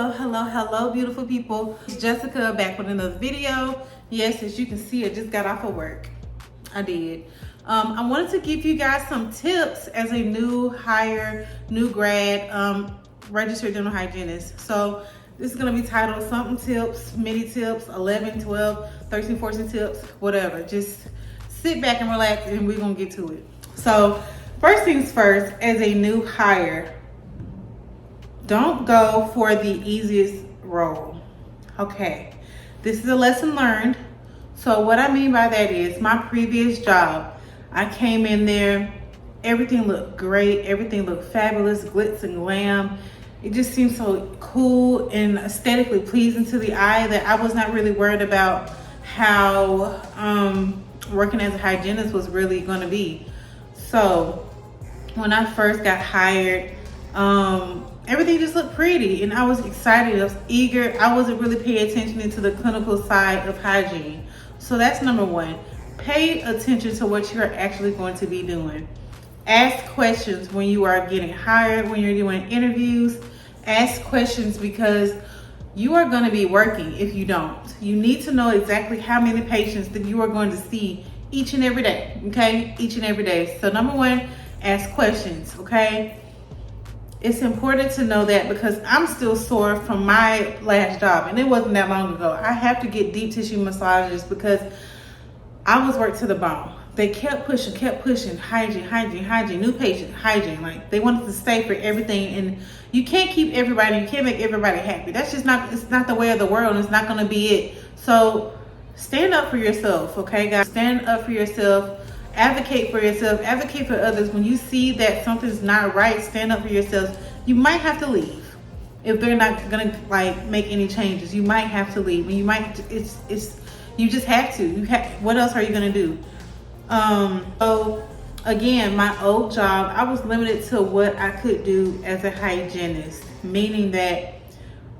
Hello, beautiful people. It's Jessica back with another video. Yes, as you can see, I just got off of work. I did. I wanted to give you guys some tips as a new hire, new grad, registered dental hygienist. So this is gonna be titled something tips, mini tips, 11, 12, 13, 14 tips, whatever. Just sit back and relax and we're gonna get to it. So first things first, as a new hire, don't go for the easiest role. Okay, this is a lesson learned. So what I mean by that is my previous job, I came in there, everything looked great, everything looked fabulous, glitz and glam. It just seemed so cool and aesthetically pleasing to the eye that I was not really worried about how working as a hygienist was really gonna be. So when I first got hired, everything just looked pretty and I was excited, I was eager. I wasn't really paying attention to the clinical side of hygiene. So that's number one. Pay attention to what you're actually going to be doing. Ask questions when you are getting hired, when you're doing interviews. Ask questions because you are going to be working if you don't. You need to know exactly how many patients that you are going to see each and every day, okay? Each and every day. So number one, ask questions, okay? It's important to know that because I'm still sore from my last job and it wasn't that long ago. I have to get deep tissue massages because I was worked to the bone. They kept pushing, hygiene, new patient, hygiene. Like they wanted to stay for everything and you can't keep everybody, you can't make everybody happy. That's just not, it's not the way of the world. It's not gonna be it. So stand up for yourself, okay guys? Stand up for yourself. Advocate for yourself, advocate for others. When you see that something's not right, stand up for yourselves. You might have to leave if they're not gonna like make any changes. You might have to leave, and you might. You just have to. What else are you gonna do? So again, my old job, I was limited to what I could do as a hygienist, meaning that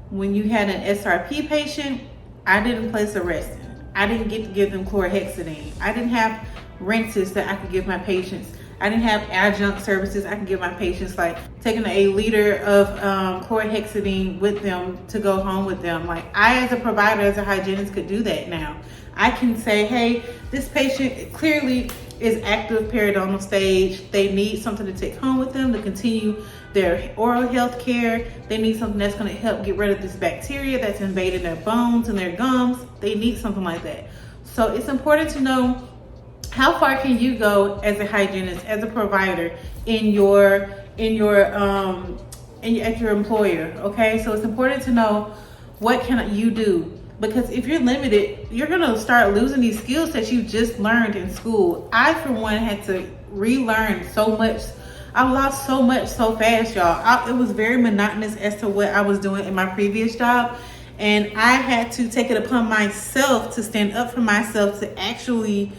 when you had an SRP patient, I didn't place a resting. I didn't get to give them chlorhexidine. I didn't have rinses that I could give my patients. I didn't have adjunct services I could give my patients, like taking a liter of chlorhexidine with them to go home with them. Like I, as a provider, as a hygienist, could do that now. I can say, hey, this patient clearly is active periodontal stage. They need something to take home with them to continue their oral health care. They need something that's going to help get rid of this bacteria that's invading their bones and their gums. They need something like that. So it's important to know how far can you go as a hygienist, as a provider at your employer, okay? So it's important to know what can you do, because if you're limited, you're gonna start losing these skills that you just learned in school. I, for one, had to relearn so much. I lost so much so fast, y'all. It was very monotonous as to what I was doing in my previous job. And I had to take it upon myself to stand up for myself to actually,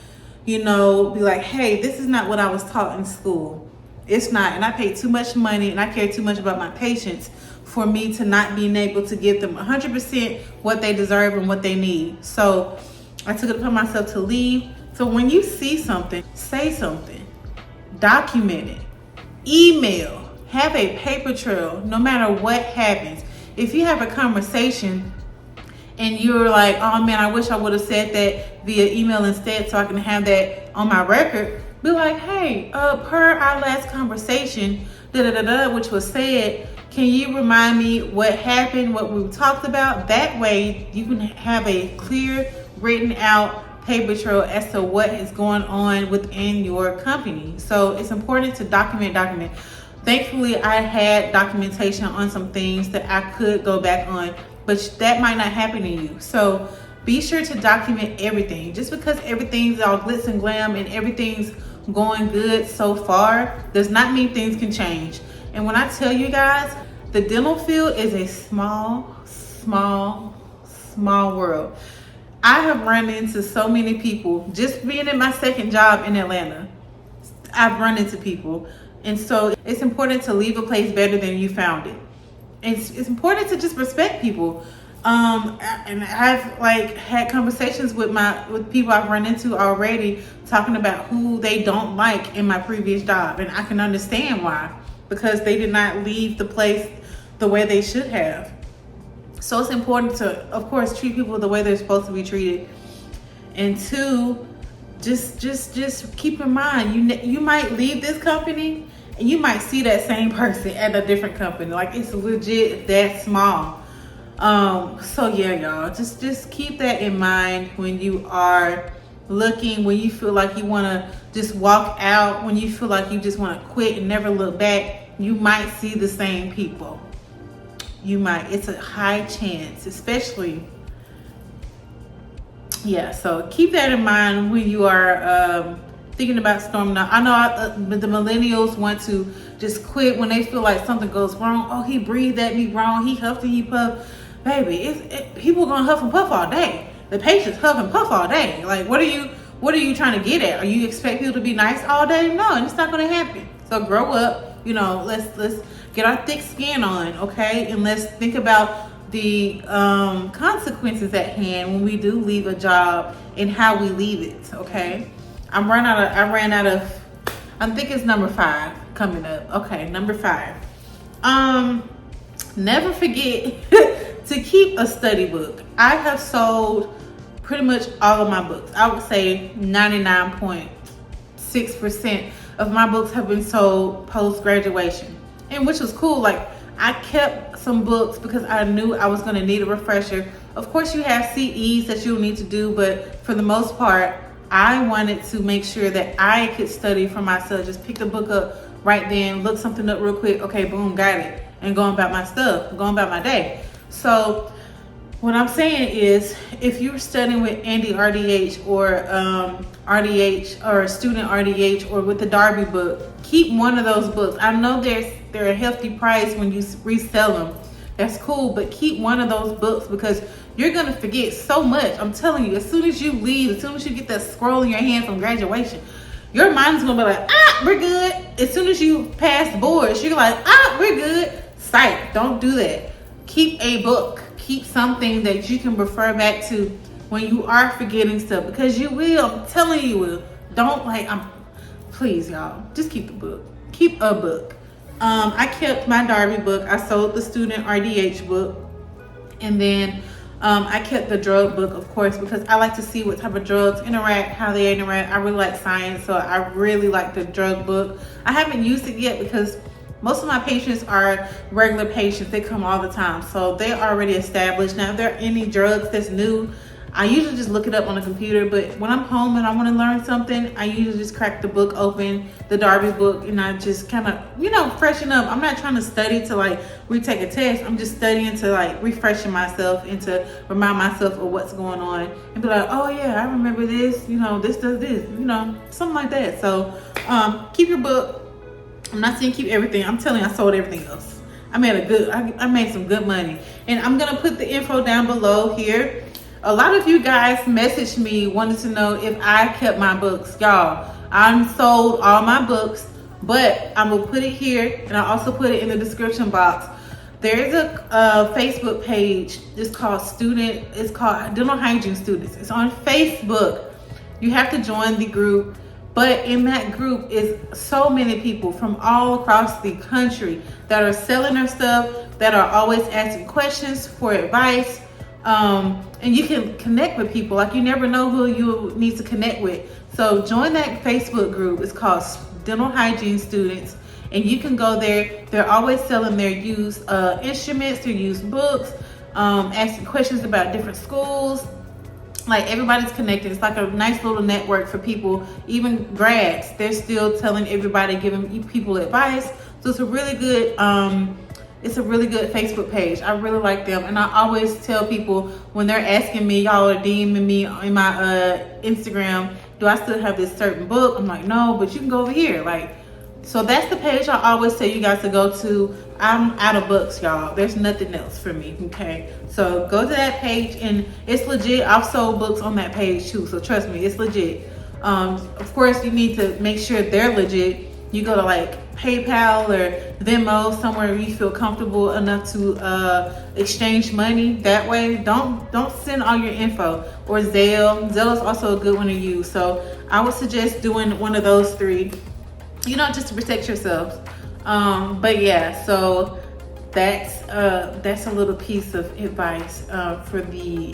you know, be like, hey, this is not what I was taught in school. It's not. And I paid too much money and I care too much about my patients for me to not being able to give them 100% what they deserve and what they need. So I took it upon myself to leave. So when you see something, say something, document it, email, have a paper trail, no matter what happens. If you have a conversation and you're like, oh man, I wish I would have said that via email instead so I can have that on my record, be like, hey, per our last conversation, which was said, can you remind me what happened, what we talked about? That way you can have a clear, written out paper trail as to what is going on within your company. So it's important to document. Thankfully, I had documentation on some things that I could go back on, but that might not happen to you. So be sure to document everything. Just because everything's all glitz and glam and everything's going good so far does not mean things can change. And when I tell you guys, the dental field is a small world. I have run into so many people just being in my second job in Atlanta. I've run into people. And so it's important to leave a place better than you found it. It's important to just respect people. And I've like had conversations with people I've run into already, talking about who they don't like in my previous job, and I can understand why, because they did not leave the place the way they should have. So it's important to, of course, treat people the way they're supposed to be treated. And two, just keep in mind, you might leave this company and you might see that same person at a different company. Like, it's legit that small. So yeah, y'all, just keep that in mind when you are looking, when you feel like you want to just walk out, when you feel like you just want to quit and never look back. You might see the same people. You might. It's a high chance, especially. Yeah, so keep that in mind when you are thinking about storming out. I know the millennials want to just quit when they feel like something goes wrong. Oh, he breathed at me wrong. He huffed and he puffed. Baby, people gonna huff and puff all day. The patients huff and puff all day. Like, what are you trying to get at? Are you expect people to be nice all day? No, and it's not gonna happen. So grow up. You know, let's get our thick skin on, okay? And let's think about the consequences at hand when we do leave a job and how we leave it, okay? I ran out of, I think it's number 5 coming up. Okay, number 5. Never forget to keep a study book. I have sold pretty much all of my books. I would say 99.6% of my books have been sold post-graduation, and which was cool. Like, I kept some books because I knew I was going to need a refresher. Of course, you have CEs that you'll need to do, but for the most part, I wanted to make sure that I could study for myself. Just pick the book up right then, look something up real quick. Okay, boom, got it. And going about my stuff, going about my day. So what I'm saying is, if you're studying with Andy RDH or RDH or student RDH or with the Darby book, keep one of those books. I know they're a hefty price when you resell them. That's cool, but keep one of those books because you're gonna forget so much. I'm telling you, as soon as you leave, as soon as you get that scroll in your hand from graduation, your mind's gonna be like, we're good. As soon as you pass the boards, you're like, we're good. Psych, don't do that. Keep a book. Keep something that you can refer back to when you are forgetting stuff, because you will. I'm telling you will. Don't please, y'all, just keep the book. Keep a book. I kept my Darby book. I sold the student RDH book. And then I kept the drug book, of course, because I like to see what type of drugs interact, how they interact. I really like science, so I really like the drug book. I haven't used it yet because most of my patients are regular patients. They come all the time, so they're already established. Now, if there are any drugs that's new, I usually just look it up on the computer, but when I'm home and I want to learn something, I usually just crack the book open, the Darby book, and I just kind of, freshen up. I'm not trying to study to retake a test. I'm just studying to refreshing myself and to remind myself of what's going on and be like, oh yeah, I remember this, this does this, something like that. So keep your book. I'm not saying keep everything. I'm telling you, I sold everything else. I made some good money, and I'm gonna put the info down below here. A lot of you guys messaged me wanting to know if I kept my books. Y'all, I sold all my books, but I'm gonna put it here, and I also put it in the description box. There's a Facebook page. It's called Dental Hygiene Students. It's on Facebook. You have to join the group. But in that group is so many people from all across the country that are selling their stuff, that are always asking questions for advice. And you can connect with people. Like, you never know who you need to connect with. So join that Facebook group. It's called Dental Hygiene Students. And you can go there. They're always selling their used instruments, their used books, asking questions about different schools. Like, everybody's connected. It's like a nice little network for people, even grads. They're still telling everybody, giving people advice. So it's a really good Facebook page. I really like them. And I always tell people when they're asking me, y'all are DMing me in my Instagram, do I still have this certain book? I'm like, no, but you can go over here. So that's the page I always tell you guys to go to. I'm out of books, y'all. There's nothing else for me, okay? So go to that page, and it's legit. I've sold books on that page too, so trust me, it's legit. Of course, you need to make sure they're legit. You go to PayPal or Venmo, somewhere you feel comfortable enough to exchange money that way. Don't send all your info. Or Zelle. Zelle is also a good one to use. So I would suggest doing one of those 3. Just to protect yourselves. But yeah, so that's a little piece of advice for the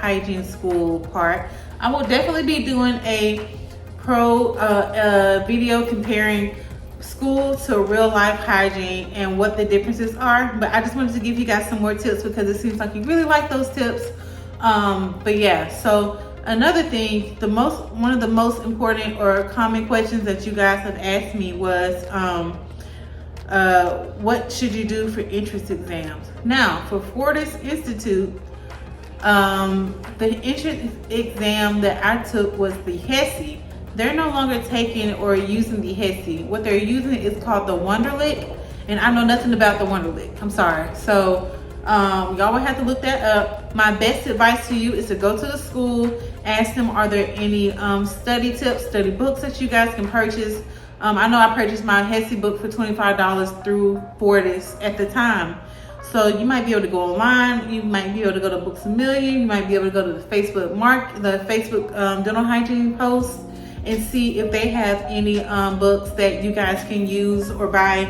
hygiene school part. I will definitely be doing a video comparing school to real life hygiene and what the differences are, but I just wanted to give you guys some more tips because it seems like you really like those tips. But yeah, so another thing, one of the most important or common questions that you guys have asked me was what should you do for entrance exams? Now, for Fortis Institute, the entrance exam that I took was the HESI. They're no longer taking or using the HESI. What they're using is called the Wonderlic, and I know nothing about the Wonderlic. I'm sorry. So y'all will have to look that up. My best advice to you is to go to the school, ask them, are there any study tips, study books that you guys can purchase? I know I purchased my HESI book for $25 through Fortis at the time. So you might be able to go online, you might be able to go to Books A Million, you might be able to go to the Facebook dental hygiene post and see if they have any books that you guys can use or buy,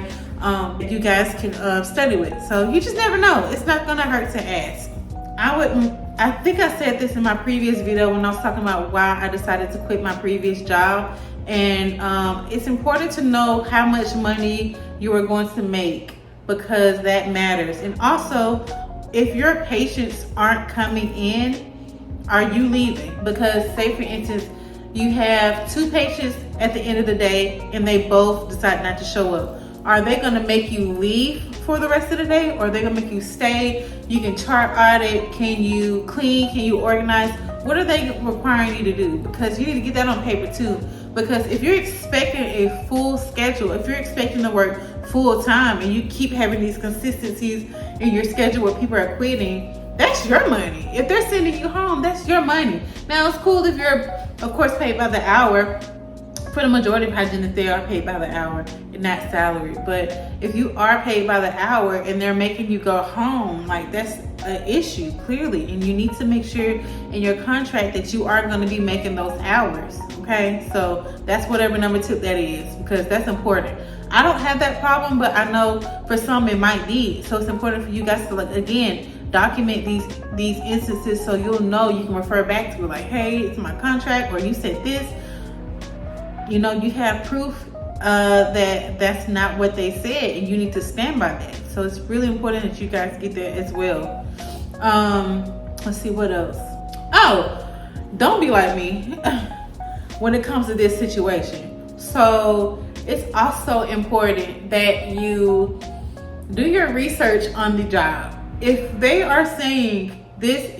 you guys can study with. So you just never know. It's not gonna hurt to ask. I think I said this in my previous video when I was talking about why I decided to quit my previous job. And it's important to know how much money you are going to make, because that matters. And also, if your patients aren't coming in, are you leaving? Because say for instance, you have 2 patients at the end of the day and they both decide not to show up. Are they gonna make you leave for the rest of the day, or are they gonna make you stay? You can chart audit, can you clean, can you organize? What are they requiring you to do? Because you need to get that on paper too. Because if you're expecting a full schedule, if you're expecting to work full time and you keep having these consistencies in your schedule where people are quitting, that's your money. If they're sending you home, that's your money. Now it's cool if you're, of course, paid by the hour. For the majority of hygienists, they are paid by the hour and not salary. But if you are paid by the hour and they're making you go home, like that's an issue, clearly. And you need to make sure in your contract that you are going to be making those hours. Okay, so that's whatever number 2 that is, because that's important. I don't have that problem, but I know for some it might be. So it's important for you guys to, like, again, document these instances so you'll know, you can refer back to it, like, hey, it's my contract, or you said this. You know, you have proof that that's not what they said, and you need to stand by that. So it's really important that you guys get that as well. Let's see, what else? Oh, don't be like me when it comes to this situation. So it's also important that you do your research on the job. If they are saying this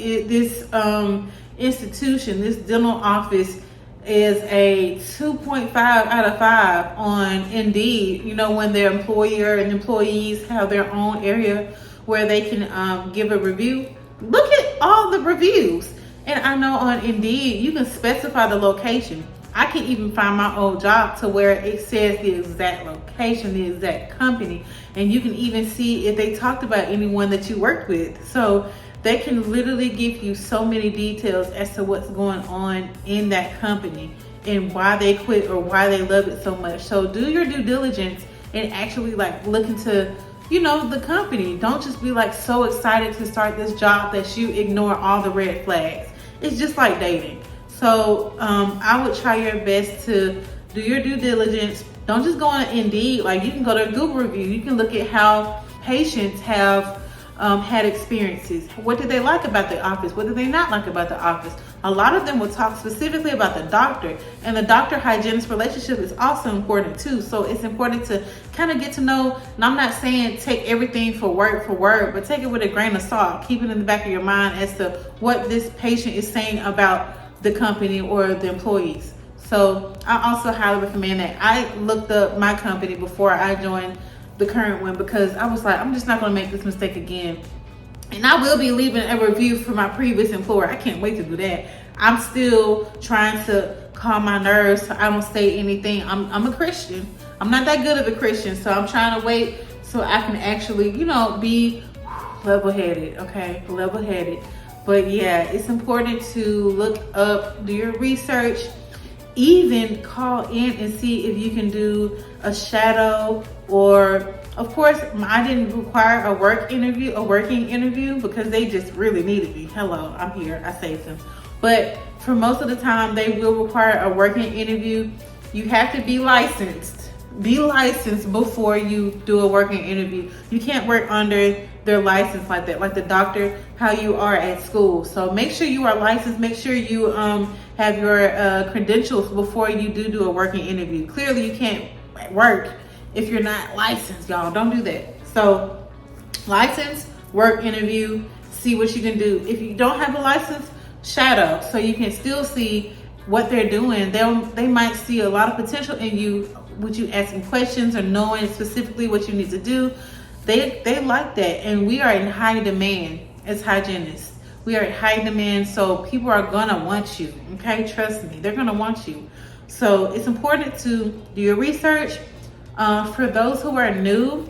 institution, this dental office is a 2.5 out of 5 on Indeed, you know, when their employer and employees have their own area where they can give a review, look at all the reviews. And I know on Indeed, you can specify the location. I can even find my old job to where it says the exact location, the exact company, and you can even see if they talked about anyone that you worked with. So they can literally give you so many details as to what's going on in that company and why they quit or why they love it so much. So do your due diligence and actually like look into, you know, the company. Don't just be like so excited to start this job that you ignore all the red flags. It's just like dating. So I would try your best to do your due diligence. Don't just go on Indeed. Like, you can go to Google review. You can look at how patients have had experiences. What did they like about the office? What did they not like about the office? A lot of them will talk specifically about the doctor, and the doctor-hygienist relationship is also important too. So it's important to kind of get to know, and I'm not saying take everything for word, but take it with a grain of salt. Keep it in the back of your mind as to what this patient is saying about the company or the employees. So I also highly recommend that. I looked up my company before I joined the current one because I was like, I'm just not going to make this mistake again. And I will be leaving a review for my previous employer. I can't wait to do that. I'm still trying to calm my nerves so I don't say anything. I'm a Christian. I'm not that good of a Christian, so I'm trying to wait so I can actually, you know, be level-headed, okay? Level-headed. But yeah, it's important to look up, do your research, even call in and see if you can do a shadow or Of course, I didn't require a working interview because they just really needed me. Hello, I'm here, I saved them. But for most of the time, they will require a working interview. You have to be licensed. Be licensed before you do a working interview. You can't work under their license like that, like the doctor, how you are at school. So make sure you are licensed. Make sure you have your credentials before you do a working interview. Clearly, you can't work if you're not licensed, y'all. Don't do that. So license, work interview, see what you can do. If you don't have a license, shadow, so you can still see what they're doing. They might see a lot of potential in you with you asking questions or knowing specifically what you need to do. They like that, and we are in high demand as hygienists. We are in high demand, so people are gonna want you. Okay, trust me, they're gonna want you. So it's important to do your research. For those who are new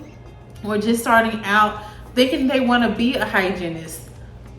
or just starting out, thinking they want to be a hygienist,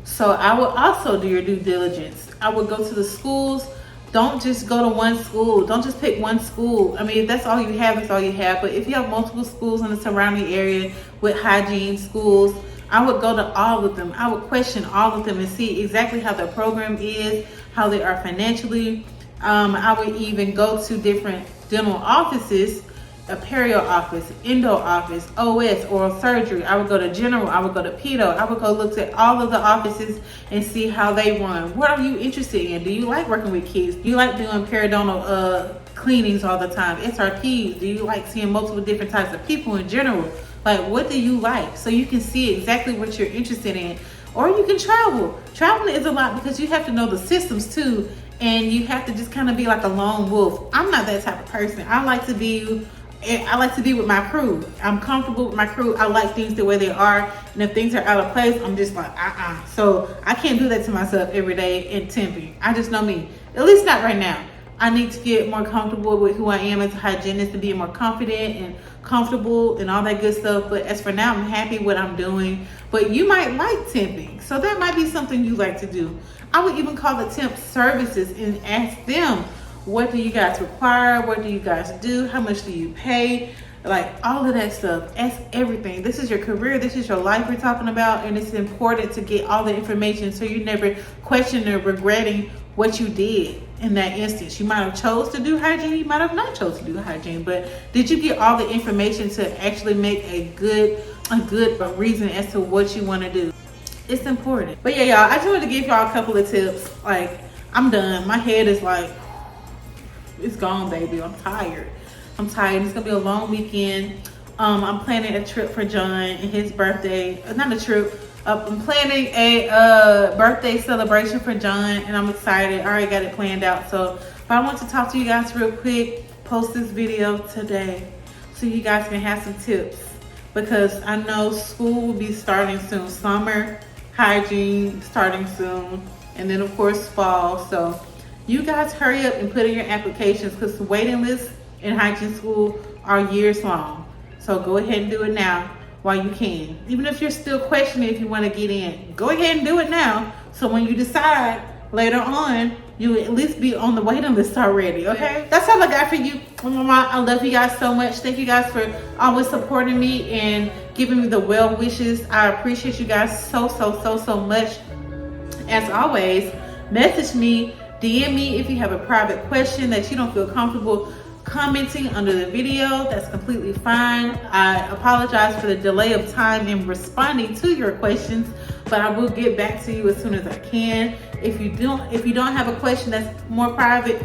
so I would also do your due diligence. I would go to the schools. Don't just go to one school. Don't just pick one school. I mean, if that's all you have, it's all you have. But if you have multiple schools in the surrounding area with hygiene schools, I would go to all of them. I would question all of them and see exactly how their program is, how they are financially. I would even go to different dental offices, a perio office, endo office, OS, oral surgery. I would go to general, I would go to pedo. I would go look at all of the offices and see how they run. What are you interested in? Do you like working with kids? Do you like doing periodontal cleanings all the time? SRPs? Do you like seeing multiple different types of people in general? Like, what do you like? So you can see exactly what you're interested in. Or you can travel. Traveling is a lot because you have to know the systems too, and you have to just kind of be like a lone wolf. I'm not that type of person. I like to be with my crew. I'm comfortable with my crew. I like things the way they are. And if things are out of place, I'm just like, So I can't do that to myself every day in temping. I just know me. At least not right now. I need to get more comfortable with who I am as a hygienist and be more confident and comfortable and all that good stuff. But as for now, I'm happy with what I'm doing. But you might like temping. So that might be something you like to do. I would even call the temp services and ask them, what do you guys require? What do you guys do? How much do you pay? Like all of that stuff. Ask everything. This is your career. This is your life we're talking about. And it's important to get all the information so you're never questioning or regretting what you did in that instance. You might have chose to do hygiene. You might have not chose to do hygiene. But did you get all the information to actually make a good reason as to what you want to do? It's important. But yeah, y'all, I just wanted to give y'all a couple of tips. Like, I'm done. My head is like, it's gone, baby. I'm tired. It's gonna be a long weekend. I'm planning a trip for John and his birthday. Not a trip. I'm planning a birthday celebration for John, and I'm excited. I already got it planned out. So, but I want to talk to you guys real quick. Post this video today so you guys can have some tips, because I know school will be starting soon. Summer hygiene starting soon, and then of course fall. So you guys hurry up and put in your applications, because the waiting lists in hygiene school are years long. So go ahead and do it now while you can. Even if you're still questioning if you want to get in, go ahead and do it now. So when you decide later on, you at least be on the waiting list already, okay? That's all I got for you. I love you guys so much. Thank you guys for always supporting me and giving me the well wishes. I appreciate you guys so much. As always, message me, DM me if you have a private question that you don't feel comfortable commenting under the video. That's completely fine. I apologize for the delay of time in responding to your questions, but I will get back to you as soon as I can. If you don't have a question that's more private,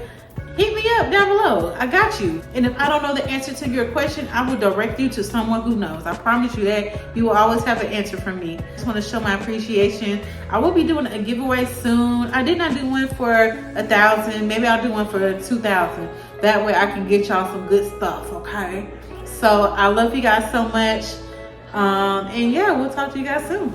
hit me up down below. I got you. And if I don't know the answer to your question, I will direct you to someone who knows. I promise you that you will always have an answer from me. I just want to show my appreciation. I will be doing a giveaway soon. I did not do one for 1,000. Maybe I'll do one for 2,000. That way I can get y'all some good stuff, okay? So I love you guys so much. And yeah, we'll talk to you guys soon.